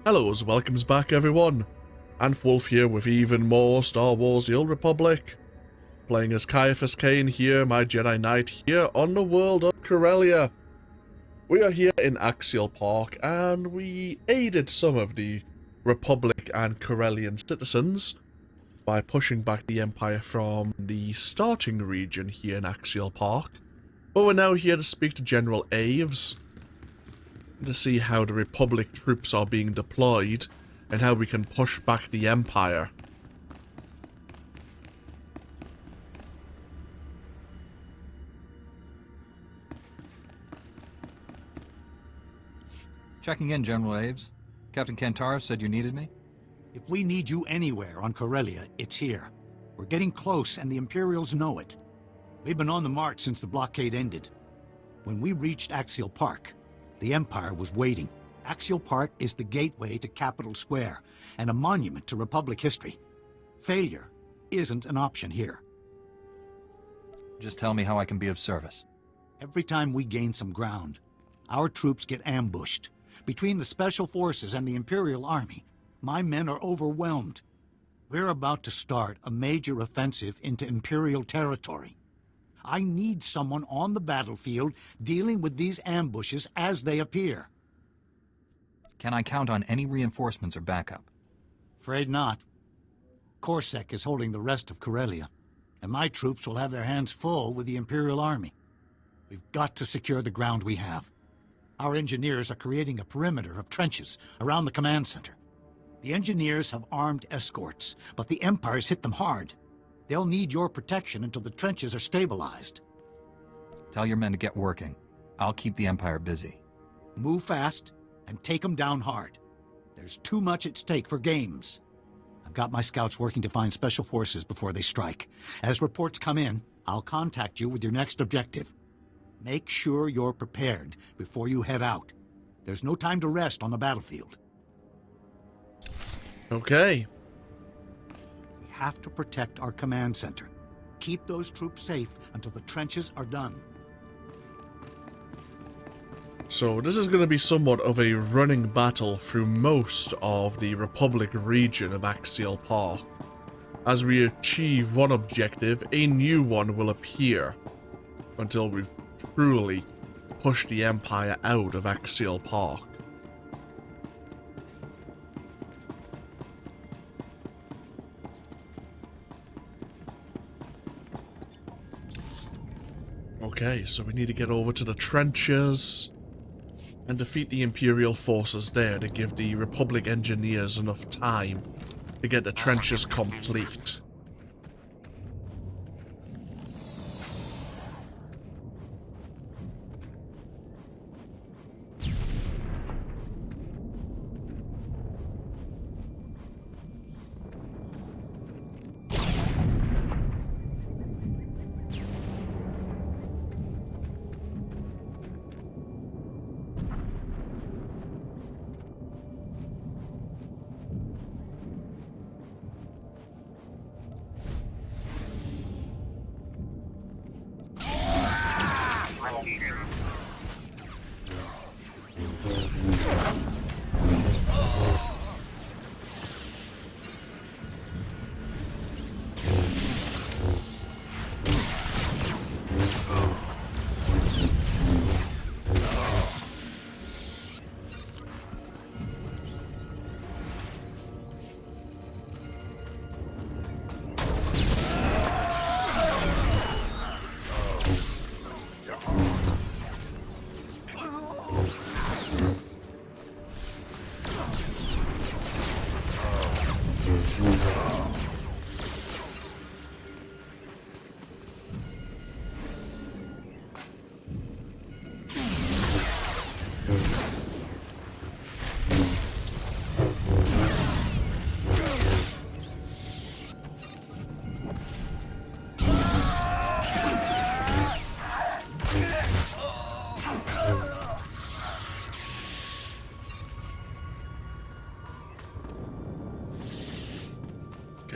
Hellos, welcomes back everyone. Wolf here with even more Star Wars The Old Republic. Playing as Ciaphas Cain here, my Jedi Knight here on the world of Corellia. We are here in Axial Park and we aided some of the Republic and Corellian citizens by pushing back the Empire from the starting region here in Axial Park. But we're now here to speak to General Aves to see how the Republic troops are being deployed and how we can push back the Empire. Checking in, General Aves. Captain Kantara said you needed me? If we need you anywhere on Corellia, it's here. We're getting close, and the Imperials know it. We've been on the march since the blockade ended. When we reached Axial Park, the Empire was waiting. Axial Park is the gateway to Capitol Square, and a monument to Republic history. Failure isn't an option here. Just tell me how I can be of service. Every time we gain some ground, our troops get ambushed. Between the Special Forces and the Imperial Army, my men are overwhelmed. We're about to start a major offensive into Imperial territory. I need someone on the battlefield dealing with these ambushes as they appear. Can I count on any reinforcements or backup? Afraid not. Corsac is holding the rest of Corellia, and my troops will have their hands full with the Imperial Army. We've got to secure the ground we have. Our engineers are creating a perimeter of trenches around the command center. The engineers have armed escorts, but the Empire's hit them hard. They'll need your protection until the trenches are stabilized. Tell your men to get working. I'll keep the Empire busy. Move fast and take them down hard. There's too much at stake for games. I've got my scouts working to find Special Forces before they strike. As reports come in, I'll contact you with your next objective. Make sure you're prepared before you head out. There's no time to rest on the battlefield. Okay. We have to protect our command center. Keep those troops safe until the trenches are done. So this is going to be somewhat of a running battle through most of the Republic region of Axial Park. As we achieve one objective, a new one will appear until we've truly pushed the Empire out of Axial Park. Okay, so we need to get over to the trenches and defeat the Imperial forces there to give the Republic engineers enough time to get the trenches complete.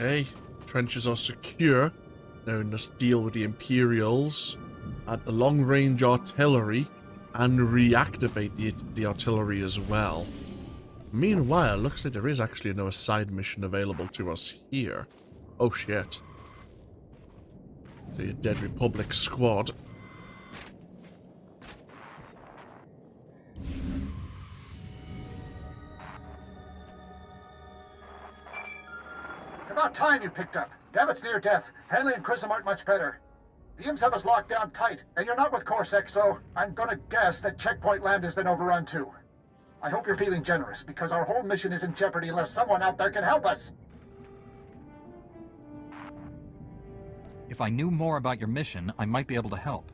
Okay, trenches are secure. Now we must deal with the Imperials at the long-range artillery and reactivate the artillery as well. Meanwhile, looks like there is actually another side mission available to us here. Oh shit. The Dead Republic squad. It's about time you picked up. David's near death. Hanley and Chrism aren't much better. The imps have us locked down tight, and you're not with Corsac, so I'm gonna guess that Checkpoint Land has been overrun too. I hope you're feeling generous, because our whole mission is in jeopardy unless someone out there can help us. If I knew more about your mission, I might be able to help.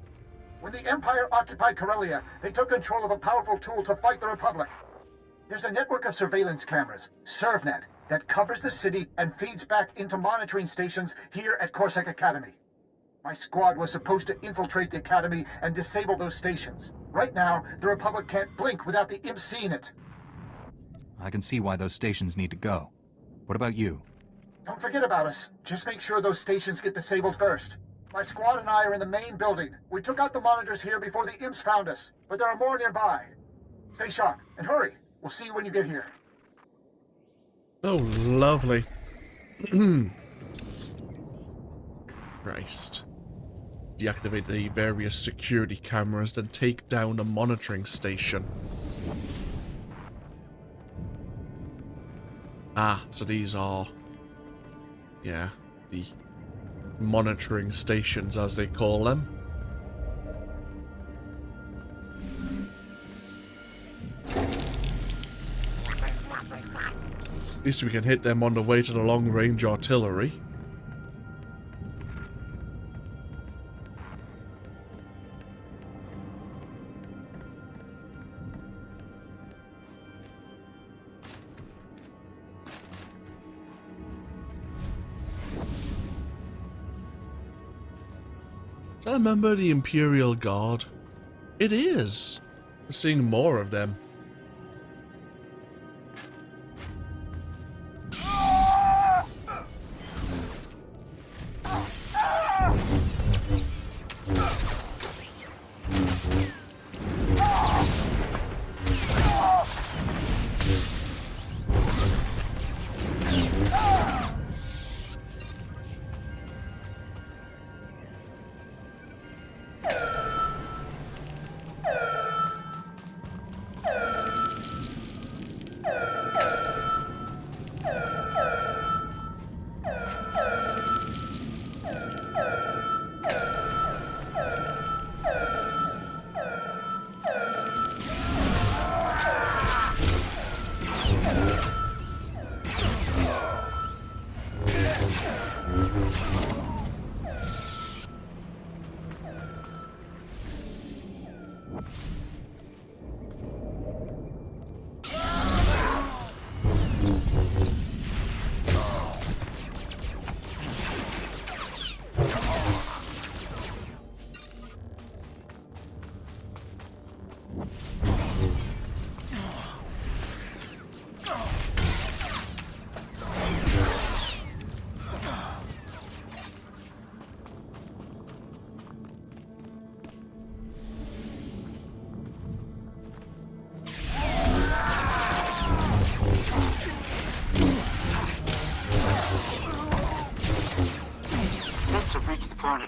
When the Empire occupied Corellia, they took control of a powerful tool to fight the Republic. There's a network of surveillance cameras, ServNet, that covers the city and feeds back into monitoring stations here at Corsac Academy. My squad was supposed to infiltrate the Academy and disable those stations. Right now, the Republic can't blink without the imps seeing it. I can see why those stations need to go. What about you? Don't forget about us. Just make sure those stations get disabled first. My squad and I are in the main building. We took out the monitors here before the imps found us, but there are more nearby. Stay sharp, and hurry. We'll see you when you get here. Oh, lovely. Christ. Deactivate the various security cameras, then take down a monitoring station. Ah, so these are... yeah, the monitoring stations, as they call them. At least we can hit them on the way to the long-range artillery. Is that a member of the Imperial Guard? It is! We're seeing more of them.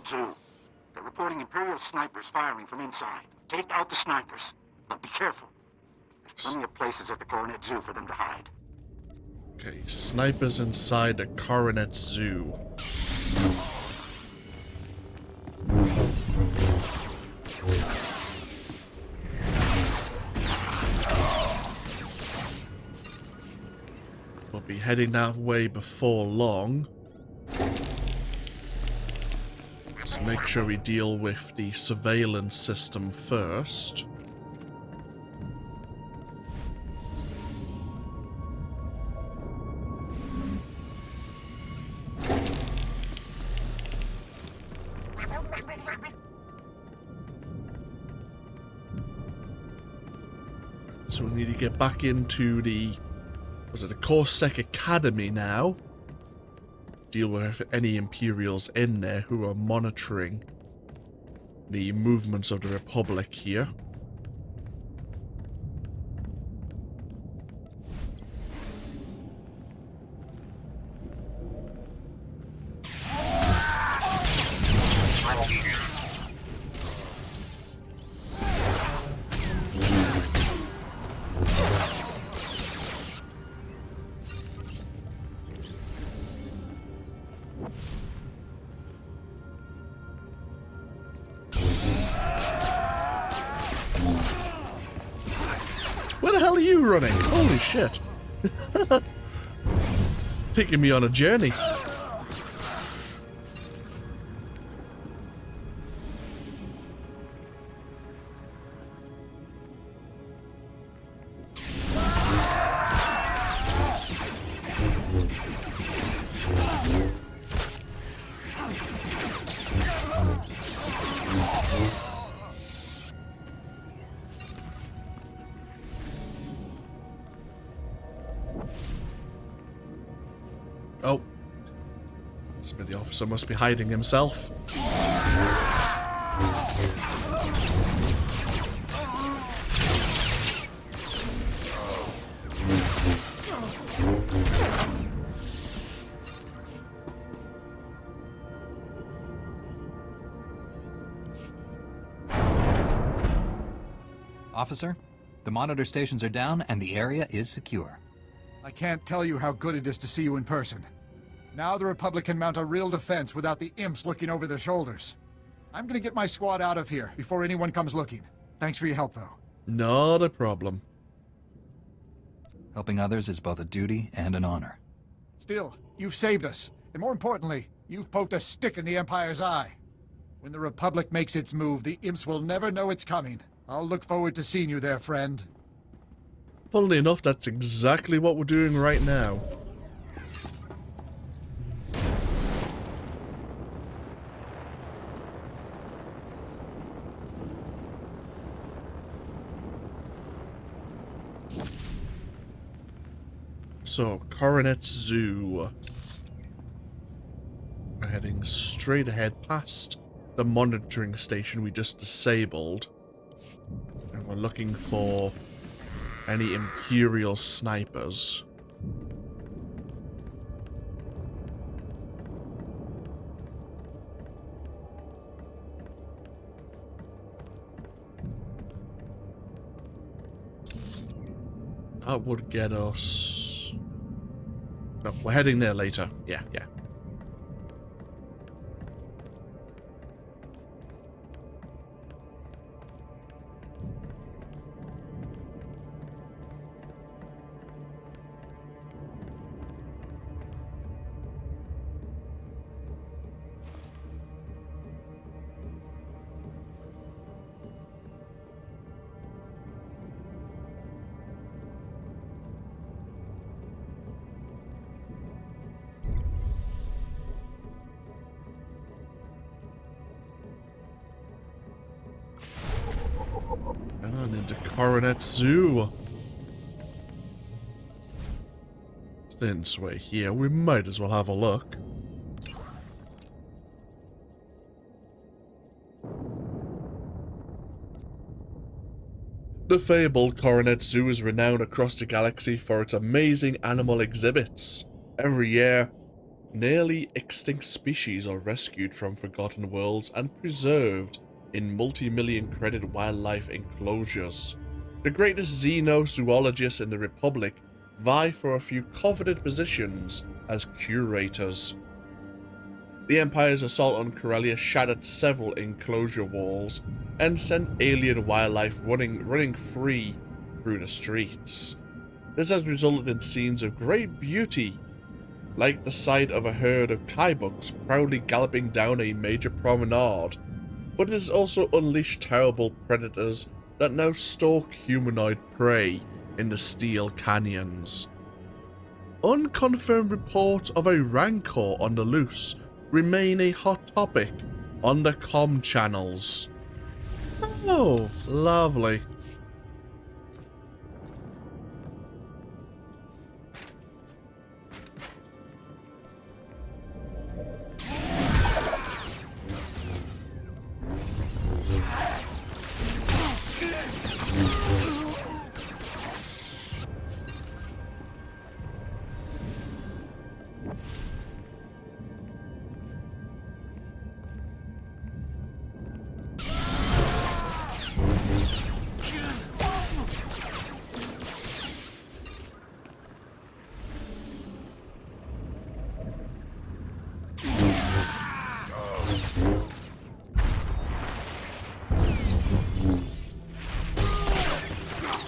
Zoo. They're reporting Imperial snipers firing from inside. Take out the snipers, but be careful. There's plenty of places at the Coronet Zoo for them to hide. Okay, snipers inside the Coronet Zoo. We'll be heading that way before long. So make sure we deal with the surveillance system first. So we need to get back into the... was it the Corsac Academy now? Deal with any Imperials in there who are monitoring the movements of the Republic here. hell are you running? Holy shit. It's taking me on a journey. Oh. The officer must be hiding himself. Officer, the monitor stations are down and the area is secure. I can't tell you how good it is to see you in person. Now the Republic can mount a real defense without the imps looking over their shoulders. I'm gonna get my squad out of here before anyone comes looking. Thanks for your help, though. Not a problem. Helping others is both a duty and an honor. Still, you've saved us. And more importantly, you've poked a stick in the Empire's eye. When the Republic makes its move, the imps will never know it's coming. I'll look forward to seeing you there, friend. Funnily enough, that's exactly what we're doing right now. So, Coronet Zoo. We're heading straight ahead past the monitoring station we just disabled. And we're looking for any Imperial snipers. That would get us... No, we're heading there later. Yeah. And into Coronet Zoo. Since we're here, we might as well have a look. The fabled Coronet Zoo is renowned across the galaxy for its amazing animal exhibits. Every year, nearly extinct species are rescued from forgotten worlds and preserved in multi-million credit wildlife enclosures. The greatest xenozoologists in the Republic vie for a few coveted positions as curators. The Empire's assault on Corellia shattered several enclosure walls and sent alien wildlife running free through the streets. This has resulted in scenes of great beauty, like the sight of a herd of kaibuks proudly galloping down a major promenade, but it has also unleashed terrible predators that now stalk humanoid prey in the steel canyons. Unconfirmed reports of a rancor on the loose remain a hot topic on the comm channels. Oh, lovely.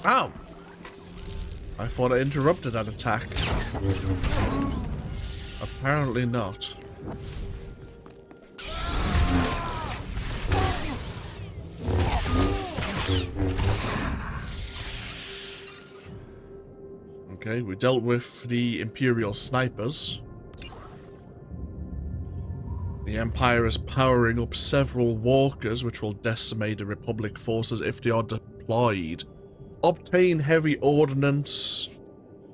Ow! I thought I interrupted that attack. Apparently not. Okay, we dealt with the Imperial snipers. The Empire is powering up several walkers, which will decimate the Republic forces if they are deployed. Obtain heavy ordnance,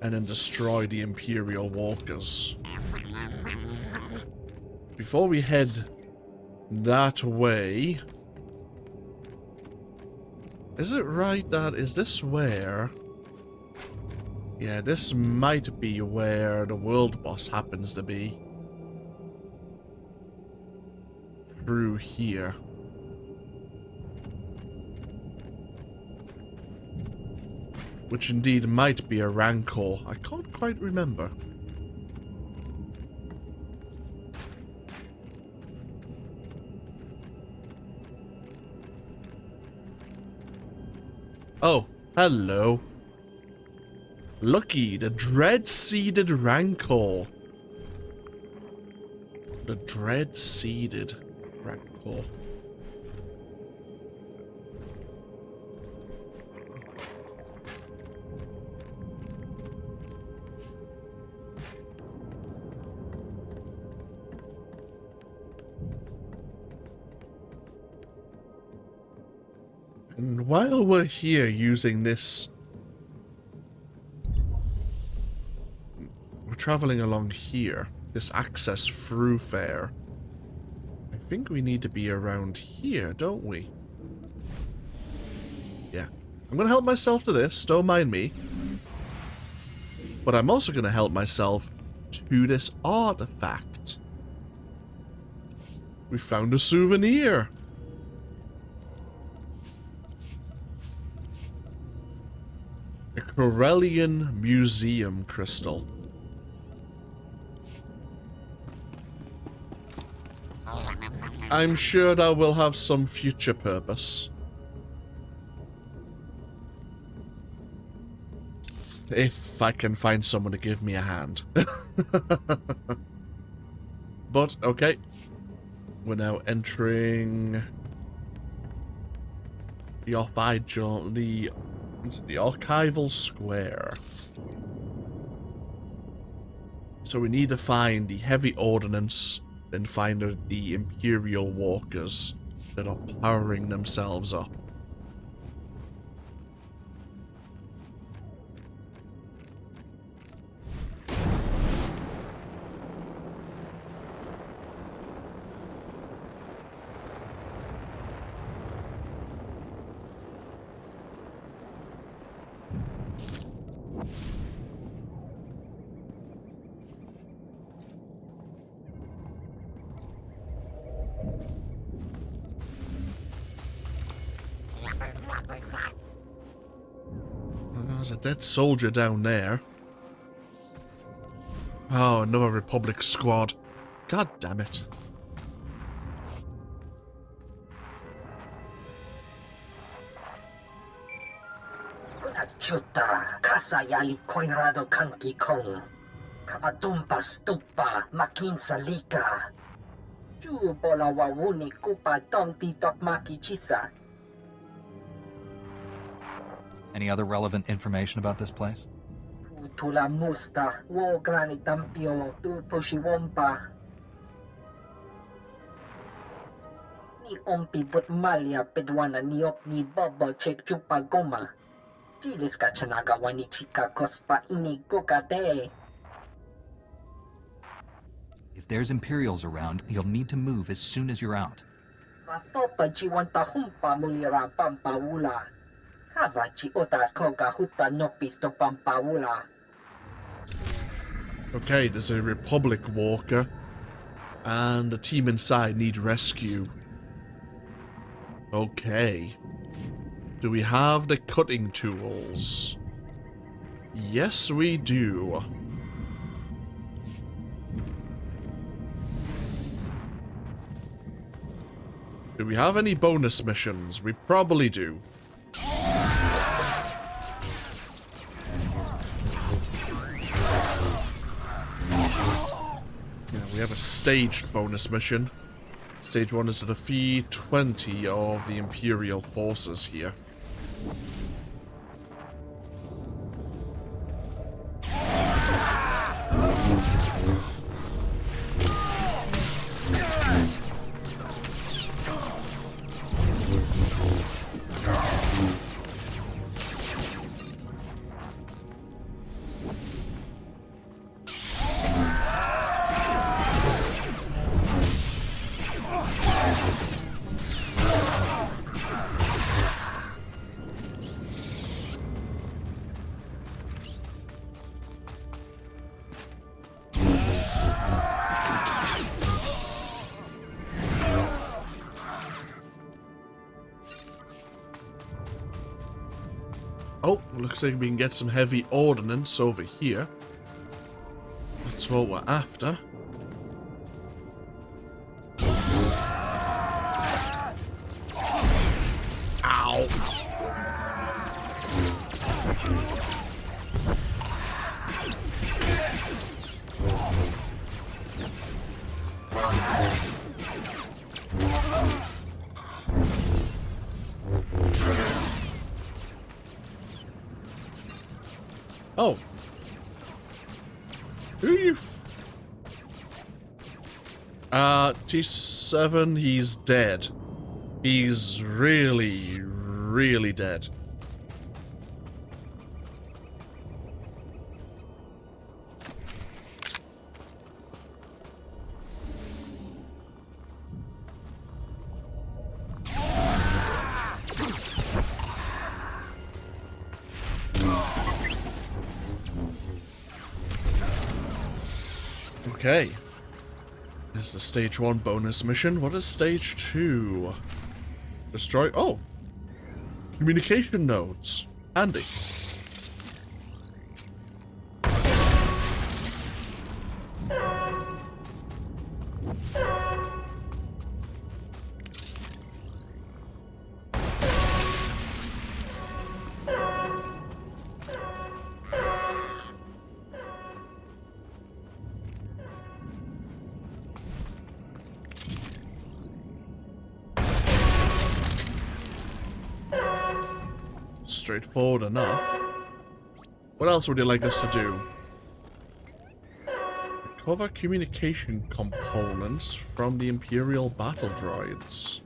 and then destroy the Imperial walkers. Before we head that way... Is it right that... Is this where... Yeah, this might be where the world boss happens to be. Through here. Which indeed might be a rancor. I can't quite remember. Oh, hello. Lucky, the dread-seeded rancor. The dread-seeded rancor. And while we're here using this... We're traveling along here. This access through fair. I think we need to be around here, don't we? Yeah. I'm going to help myself to this, don't mind me. But I'm also going to help myself to this artifact. We found a souvenir. A Corellian museum crystal. I'm sure that will have some future purpose. If I can find someone to give me a hand. But, okay. We're now entering the the archival square. So we need to find the heavy ordnance and find the Imperial walkers that are powering themselves up. There's a dead soldier down there. Oh, another Republic squad. God damn it. Chuta, kasayali koirado kanki kong. Kapatumpa stupa, makin salika. Ju bola wawuni kupa tomti tokmaki chisa. Any other relevant information about this place? Tula musta, wo grani tampio, tu poshiwompa. Ni ompi but malia pedwana niop ni bobo chek chupa goma. Gilis ka chanaga wani chika kospa ini gokate. If there's Imperials around, you'll need to move as soon as you're out. Mafopa jiwanta humpa mulira pampawula. Havachi ota koga huta nopisto pampawula. Okay, there's a Republic walker, and the team inside need rescue. Okay. Do we have the cutting tools? Yes, we do. Do we have any bonus missions? We probably do. we have a staged bonus mission. Stage 1 is to defeat 20 of the Imperial forces here. Oh, looks like we can get some heavy ordnance over here. That's what we're after. Ow! Oh. Who are you T7, he's dead. He's really, really dead. Okay. This is the stage 1 bonus mission. What is stage 2? Destroy... Oh! Communication nodes. Handy. Straightforward enough. What else would you like us to do? Recover communication components from the Imperial battle droids.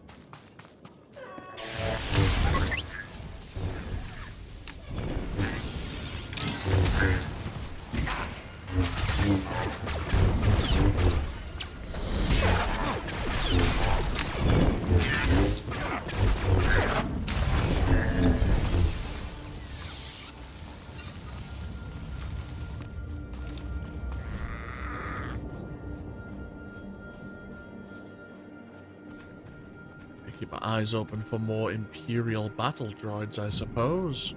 Keep our eyes open for more Imperial battle droids, I suppose.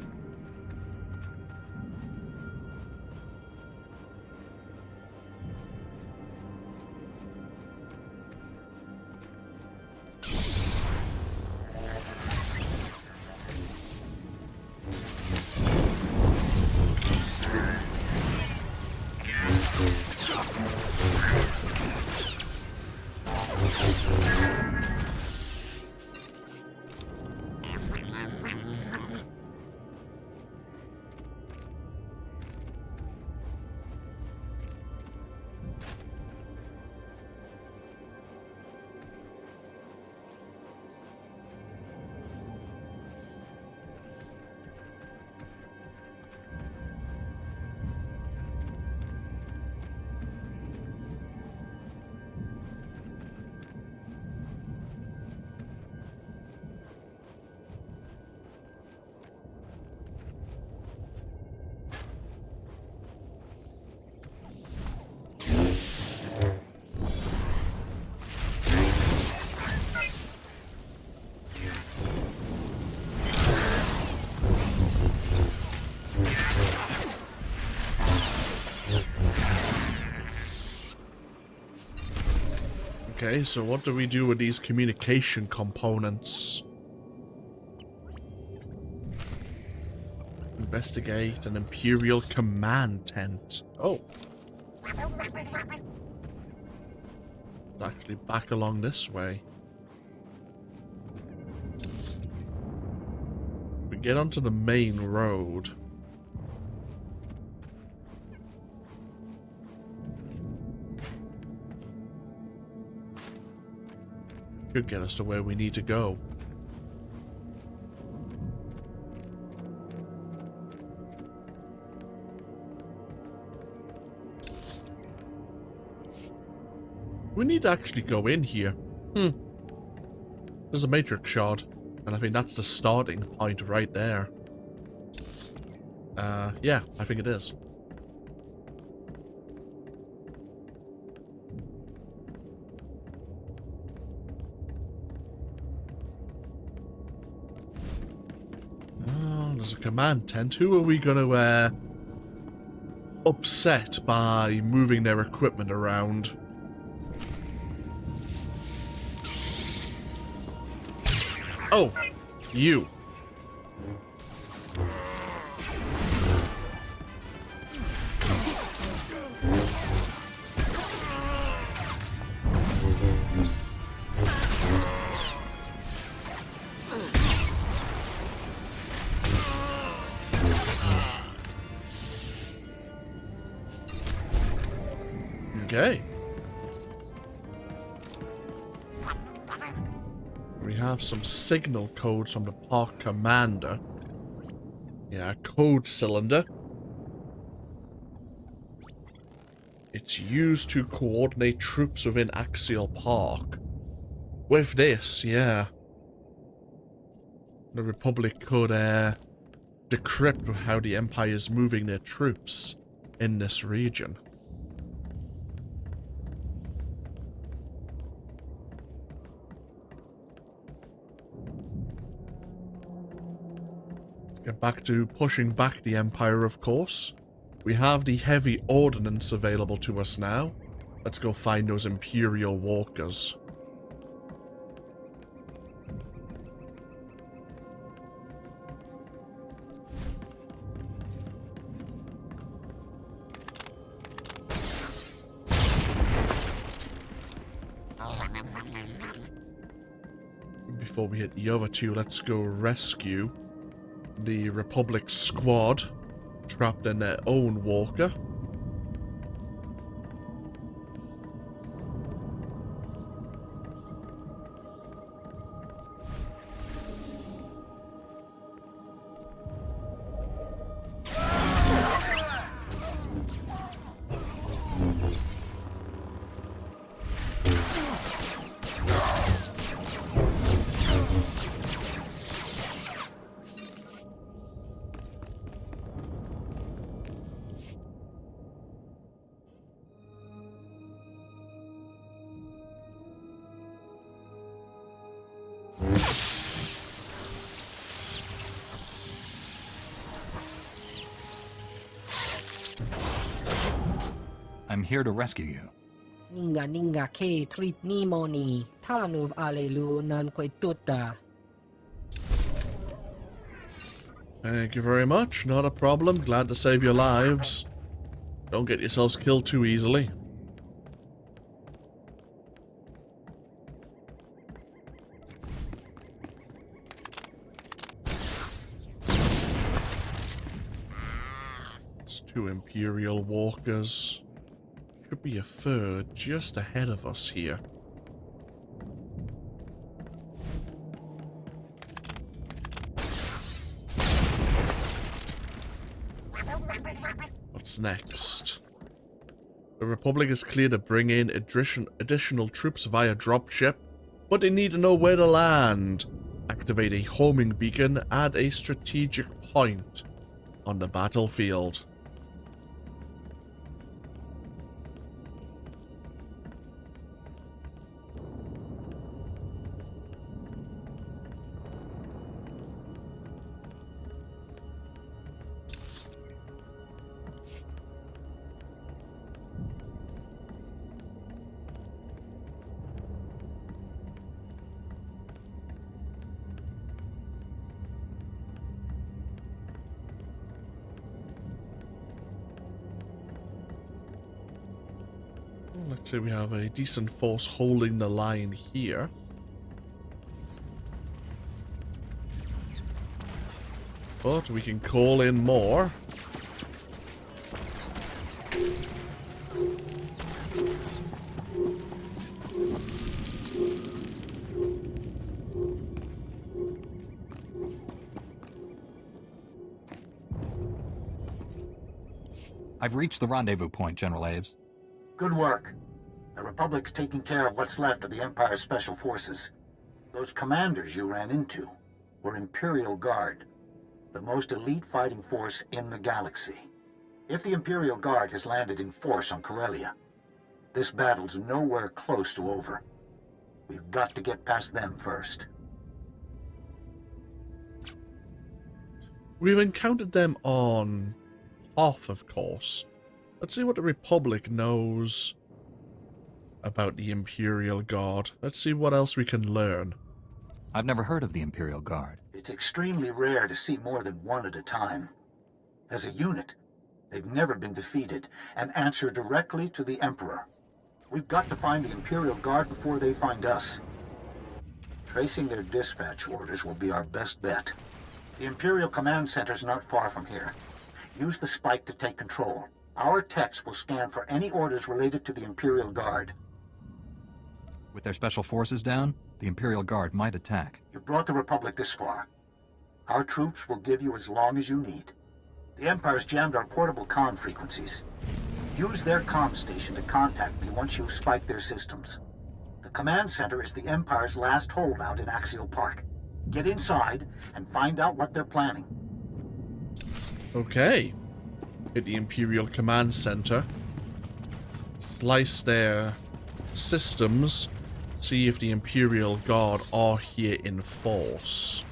Okay, so what do we do with these communication components? Investigate an Imperial command tent. Oh. Actually, back along this way. We get onto the main road. Should get us to where we need to go. We need to actually go in here. There's a matrix shard, and I think that's the starting point right there. Yeah, I think it is. Oh, there's a command tent. Who are we gonna, upset by moving their equipment around? Oh, you. Okay. We have some signal codes from the park commander. Yeah, code cylinder. It's used to coordinate troops within Axial Park. With this, yeah, the Republic could decrypt how the Empire is moving their troops in this region. Get back to pushing back the Empire, of course. We have the heavy ordnance available to us now. Let's go find those Imperial walkers. Before we hit the other two, let's go rescue the Republic squad trapped in their own walker. I'm here to rescue you. Ninga ke trip ni moni tanuv alelu nan tuta. Thank you very much. Not a problem. Glad to save your lives. Don't get yourselves killed too easily. It's two Imperial walkers. Should be a third just ahead of us here. What's next? The Republic is clear to bring in additional troops via dropship, but they need to know where to land. Activate a homing beacon at a strategic point on the battlefield. So we have a decent force holding the line here. But we can call in more. I've reached the rendezvous point, General Aves. Good work. The Republic's taking care of what's left of the Empire's special forces. Those commanders you ran into were Imperial Guard, the most elite fighting force in the galaxy. If the Imperial Guard has landed in force on Corellia, this battle's nowhere close to over. We've got to get past them first. We've encountered them on Hoth, of course. Let's see what the Republic knows about the Imperial Guard. Let's see what else we can learn. I've never heard of the Imperial Guard. It's extremely rare to see more than one at a time. As a unit, they've never been defeated and answer directly to the Emperor. We've got to find the Imperial Guard before they find us. Tracing their dispatch orders will be our best bet. The Imperial Command Center's not far from here. Use the spike to take control. Our techs will scan for any orders related to the Imperial Guard. With their special forces down, the Imperial Guard might attack. You brought the Republic this far. Our troops will give you as long as you need. The Empire's jammed our portable comm frequencies. Use their comm station to contact me once you've spiked their systems. The command center is the Empire's last holdout in Axial Park. Get inside and find out what they're planning. Okay. Hit the Imperial Command Center. Slice their systems. See if the Imperial Guard are here in force.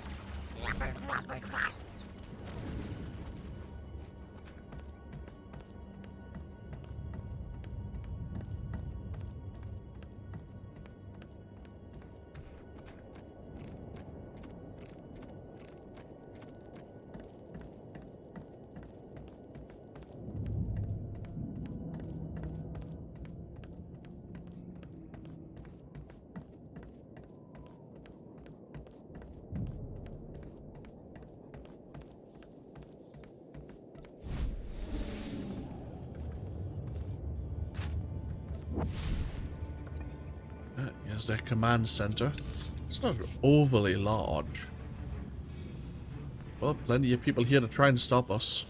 Here's their command center. It's not overly large. Well, plenty of people here to try and stop us.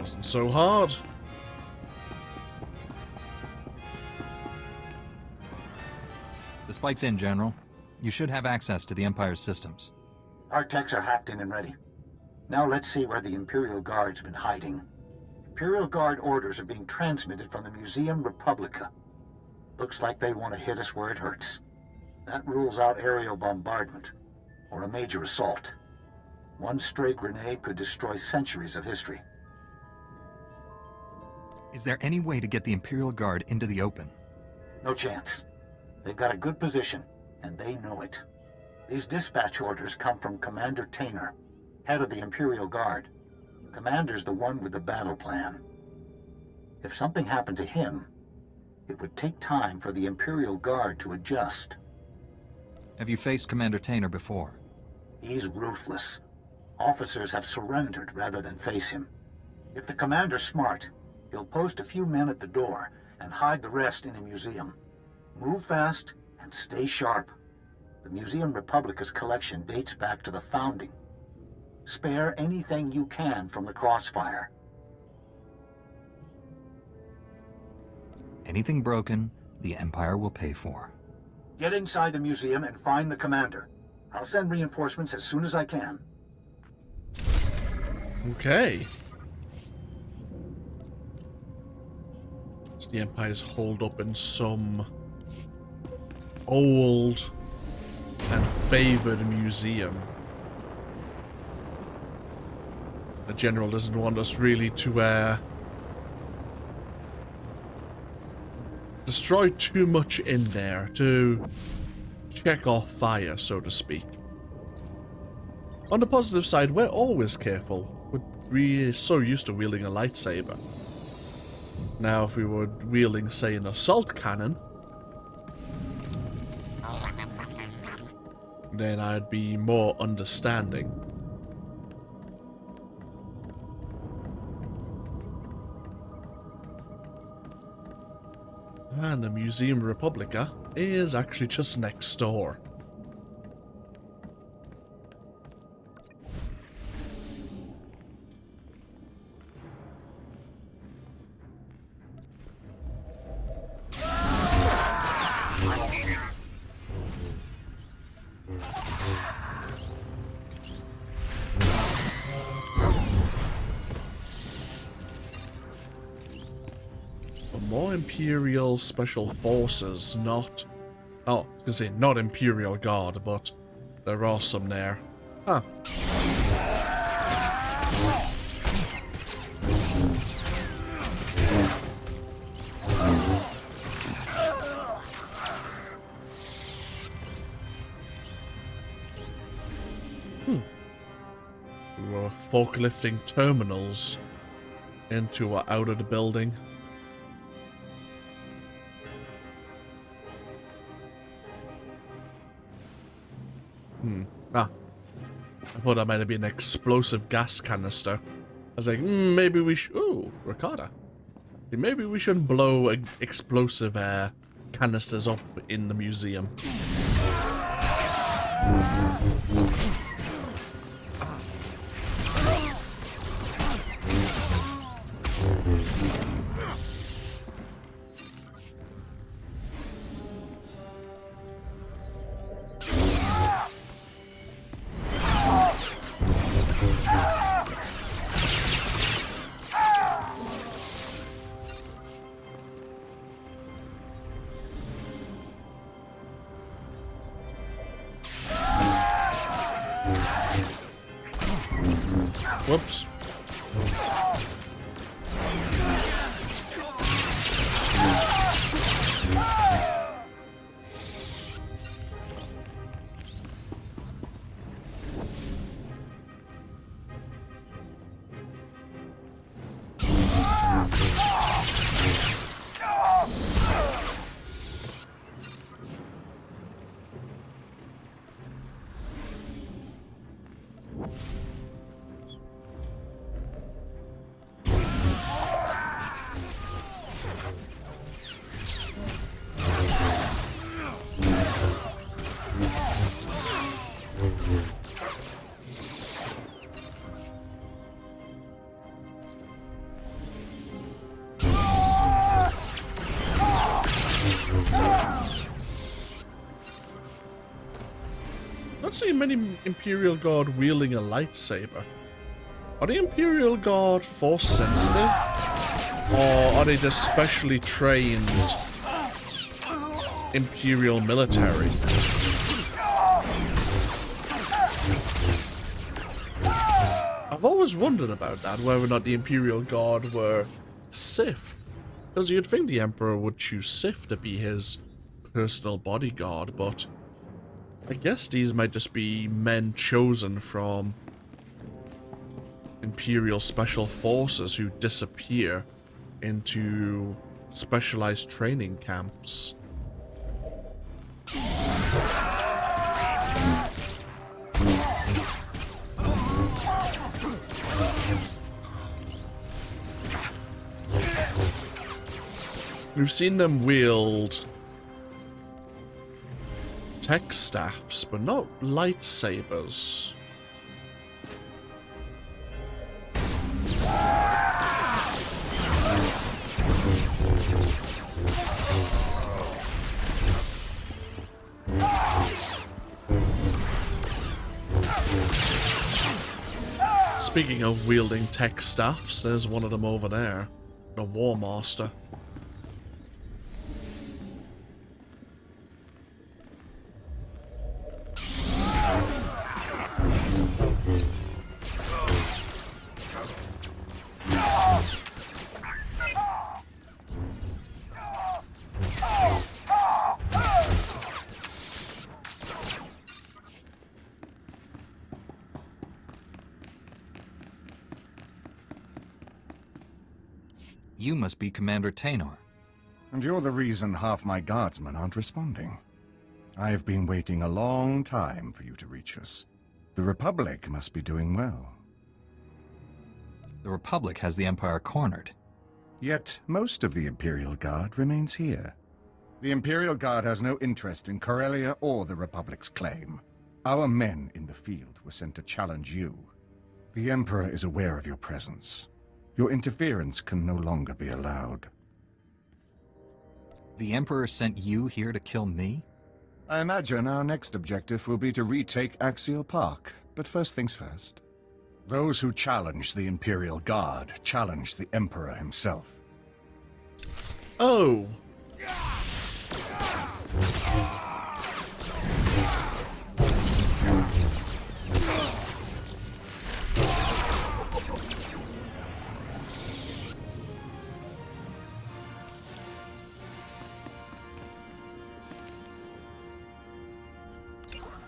Wasn't so hard. The spike's in, General. You should have access to the Empire's systems. Our techs are hacked in and ready. Now let's see where the Imperial Guard's been hiding. Imperial Guard orders are being transmitted from the Museum Republica. Looks like they want to hit us where it hurts. That rules out aerial bombardment, or a major assault. One stray grenade could destroy centuries of history. Is there any way to get the Imperial Guard into the open? No chance. They've got a good position, and they know it. These dispatch orders come from Commander Tainer, head of the Imperial Guard. Commander's the one with the battle plan. If something happened to him, it would take time for the Imperial Guard to adjust. Have you faced Commander Tainer before? He's ruthless. Officers have surrendered rather than face him. If the commander's smart, he'll post a few men at the door and hide the rest in the museum. Move fast and stay sharp. The Museum Republica's collection dates back to the founding. Spare anything you can from the crossfire. Anything broken, the Empire will pay for. Get inside the museum and find the commander. I'll send reinforcements as soon as I can. Okay. So the Empire's holed up in some old and favored museum. The General doesn't want us really to destroy too much in there, to check off fire, so to speak. On the positive side, we're always careful. We're so used to wielding a lightsaber. Now, if we were wielding, say, an assault cannon, then I'd be more understanding. And the Museum Republica is actually just next door. More Imperial Special Forces, not... Oh, I was gonna say not Imperial Guard, but there are some there. Huh. We were forklifting terminals into or out of the building. I thought that might have been an explosive gas canister. I was like, maybe we should... Ooh, Ricarda. Maybe we shouldn't blow explosive canisters up in the museum. Whoops. not seeing many Imperial Guard wielding a lightsaber. Are the Imperial Guard force sensitive? Or are they just specially trained Imperial military? I've always wondered about that, whether or not the Imperial Guard were Sith. Because you'd think the Emperor would choose Sith to be his personal bodyguard, but I guess these might just be men chosen from Imperial Special Forces who disappear into specialized training camps. We've seen them wield tech staffs, but not lightsabers. Speaking of wielding tech staffs, there's one of them over there. The War Master. You must be Commander Taynor. And you're the reason half my guardsmen aren't responding. I've been waiting a long time for you to reach us. The Republic must be doing well. The Republic has the Empire cornered. Yet, most of the Imperial Guard remains here. The Imperial Guard has no interest in Corellia or the Republic's claim. Our men in the field were sent to challenge you. The Emperor is aware of your presence. Your interference can no longer be allowed. The Emperor sent you here to kill me? I imagine our next objective will be to retake Axial Park, but first things first. Those who challenge the Imperial Guard challenge the Emperor himself. Oh.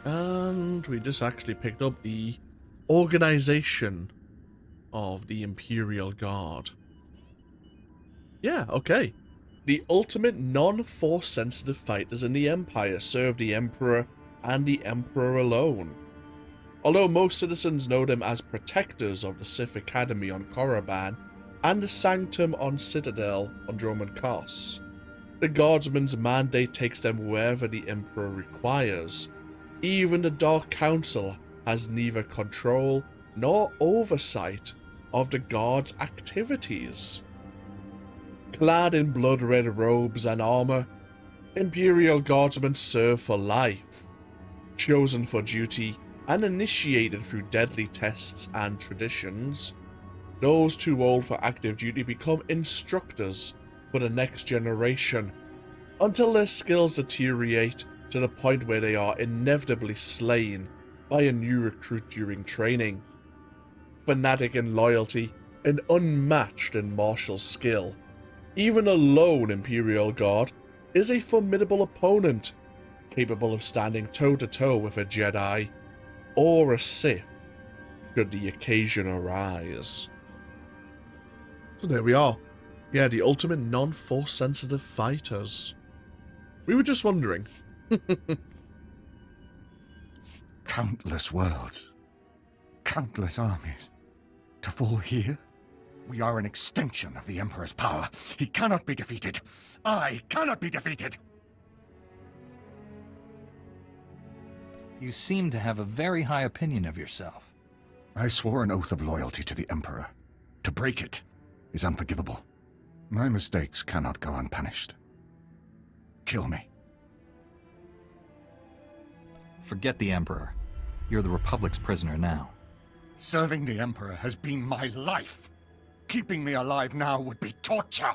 And we just actually picked up the organization of the Imperial Guard. Yeah, okay. The ultimate non-force sensitive fighters in the Empire serve the Emperor and the Emperor alone. Although most citizens know them as protectors of the Sith Academy on Korriban and the Sanctum on Citadel on Dromund Kos, the Guardsman's mandate takes them wherever the Emperor requires. Even the Dark Council has neither control nor oversight of the Guard's activities. Clad in blood-red robes and armor, Imperial Guardsmen serve for life, chosen for duty and initiated through deadly tests and traditions. Those too old for active duty become instructors for the next generation, until their skills deteriorate to the point where they are inevitably slain by a new recruit during training. Fanatic in loyalty and unmatched in martial skill, even a lone Imperial Guard is a formidable opponent, capable of standing toe-to-toe with a Jedi or a Sith, should the occasion arise. So there we are. Yeah, the ultimate non-force sensitive fighters. We were just wondering. Countless worlds, countless armies, to fall here? We are an extension of the Emperor's power. He cannot be defeated. I cannot be defeated. You seem to have a very high opinion of yourself. I swore an oath of loyalty to the Emperor. To break it is unforgivable. My mistakes cannot go unpunished. Kill me. Forget the Emperor. You're the Republic's prisoner now. Serving the Emperor has been my life. Keeping me alive now would be torture.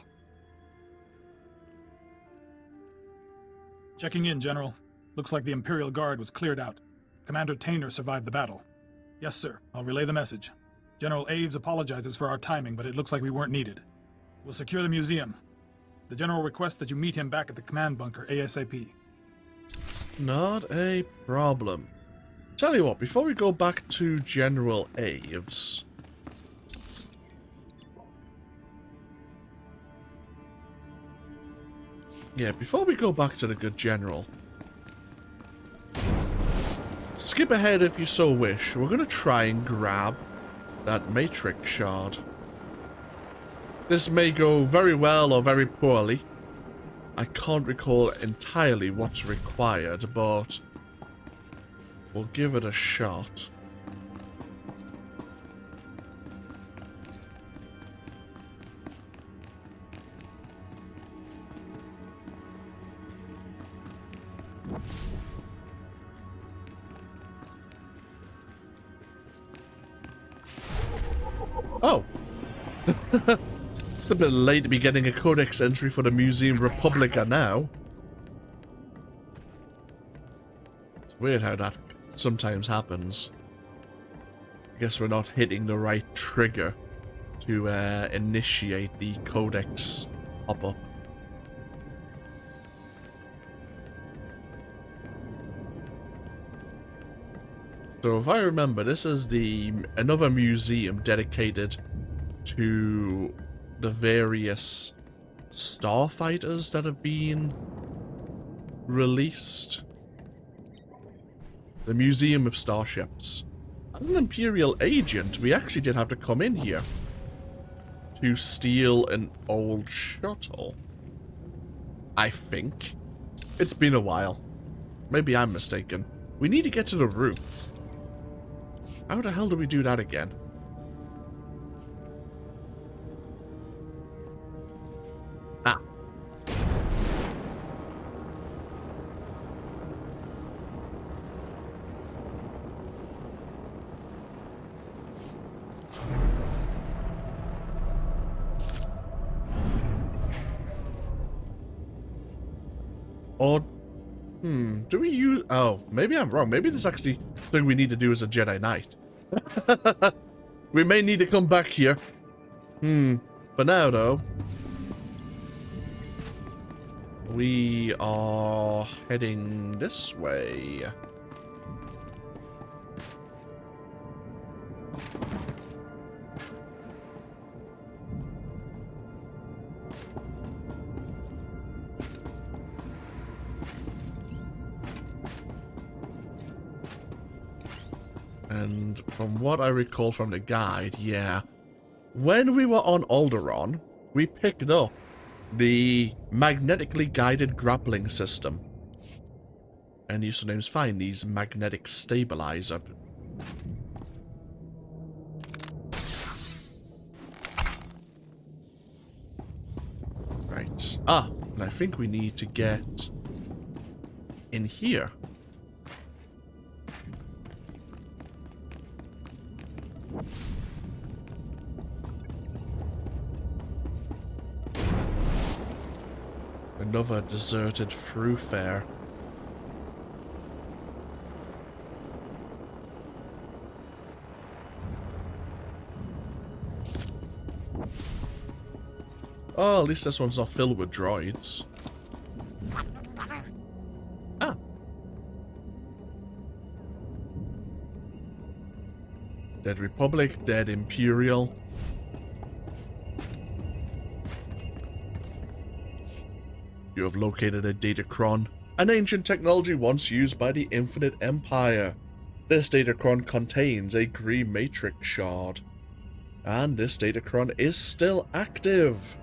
Checking in, General. Looks like the Imperial Guard was cleared out. Commander Tainer survived the battle. Yes, sir. I'll relay the message. General Aves apologizes for our timing, but it looks like we weren't needed. We'll secure the museum. The General requests that you meet him back at the command bunker ASAP. Not a problem. Tell you what, before we go back to General Aves... Yeah, before we go back to the good General... Skip ahead if you so wish. We're going to try and grab that Matrix shard. This may go very well or very poorly. I can't recall entirely what's required, but we'll give it a shot. Oh. It's a bit late to be getting a codex entry for the Museum Republica now. It's weird how that sometimes happens. I guess we're not hitting the right trigger to initiate the codex pop-up. So if I remember, this is another museum dedicated to the various starfighters that have been released. The Museum of Starships. As an Imperial agent, we actually did have to come in here to steal an old shuttle. I think. It's been a while. Maybe I'm mistaken. We need to get to the roof. How the hell do we do that again? Ah. Or, do we use... Oh, maybe I'm wrong. Maybe this actually thing we need to do as a Jedi Knight. We may need to come back here. For now, though, we are heading this way. And from what I recall from the guide, yeah, when we were on Alderaan, we picked up the magnetically guided grappling system. And usernames find these magnetic stabilizer. Right. Ah, and I think we need to get in here. Another deserted thoroughfare. Oh, at least this one's not filled with droids. Ah. Dead Republic, dead Imperial. You have located a datachron, an ancient technology once used by the Infinite Empire. This datachron contains a green matrix shard, and this datachron is still active.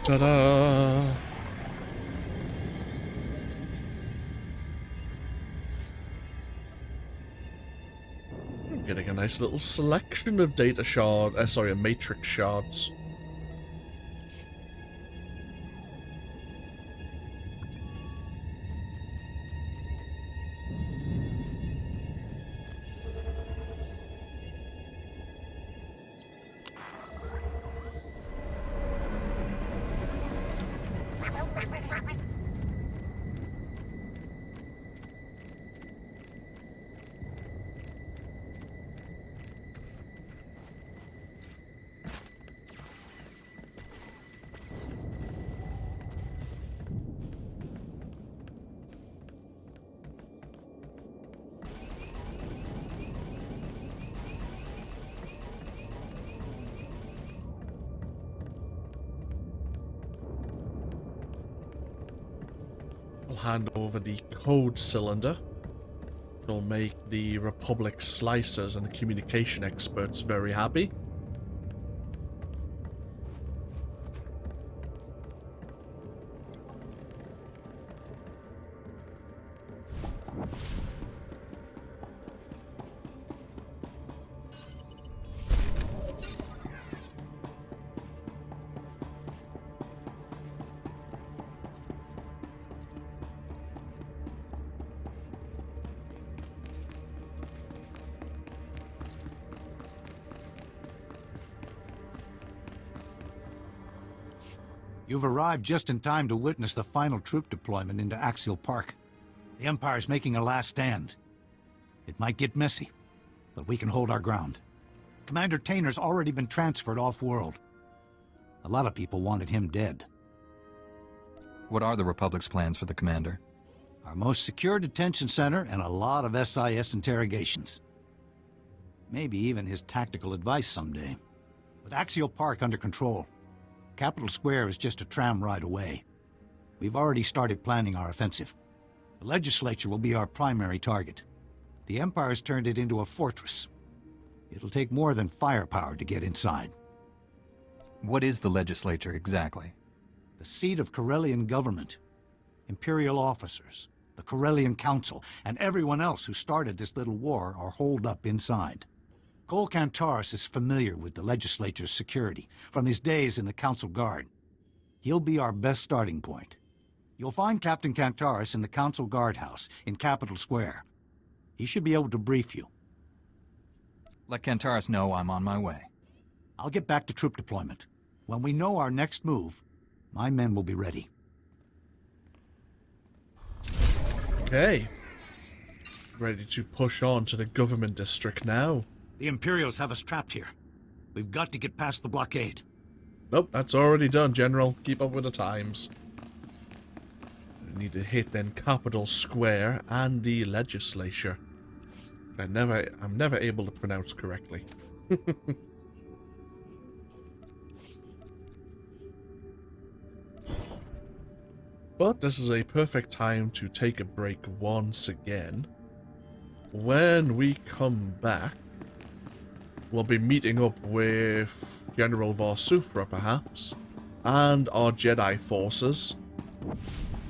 Ta-da! Getting a nice little selection of matrix shards. hand over the code cylinder. It'll make the Republic slicers and communication experts very happy. You've arrived just in time to witness the final troop deployment into Axial Park. The Empire's making a last stand. It might get messy, but we can hold our ground. Commander Tainer's already been transferred off-world. A lot of people wanted him dead. What are the Republic's plans for the Commander? Our most secure detention center and a lot of SIS interrogations. Maybe even his tactical advice someday. With Axial Park under control, Capital Square is just a tram ride away. We've already started planning our offensive. The legislature will be our primary target. The Empire's turned it into a fortress. It'll take more than firepower to get inside. What is the legislature exactly? The seat of Corellian government. Imperial officers, the Corellian Council, and everyone else who started this little war are holed up inside. Cole Kantaris is familiar with the legislature's security from his days in the Council Guard. He'll be our best starting point. You'll find Captain Kantaris in the Council Guardhouse in Capital Square. He should be able to brief you. Let Kantaris know I'm on my way. I'll get back to troop deployment. When we know our next move, my men will be ready. Okay. Ready to push on to the government district now. The Imperials have us trapped here. We've got to get past the blockade. Nope, that's already done, General. Keep up with the times. We need to hit then Capital Square and the legislature. I'm never able to pronounce correctly. But this is a perfect time to take a break once again. When we come back, we'll be meeting up with General Varsufra, perhaps, and our Jedi forces,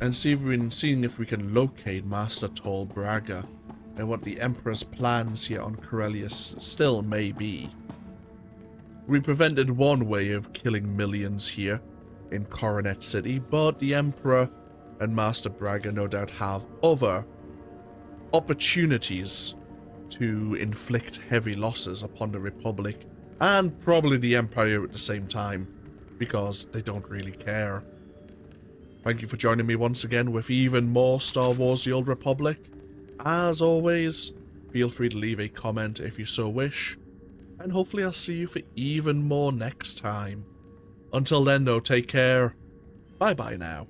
and seeing if we can locate Master Tol Braga and what the Emperor's plans here on Corellia still may be. We prevented one way of killing millions here in Coronet City, but the Emperor and Master Braga no doubt have other opportunities to inflict heavy losses upon the Republic, and probably the Empire at the same time, because they don't really care. Thank you for joining me once again with even more Star Wars The Old Republic. As always, feel free to leave a comment if you so wish, and hopefully I'll see you for even more next time. Until then though, take care. Bye bye now.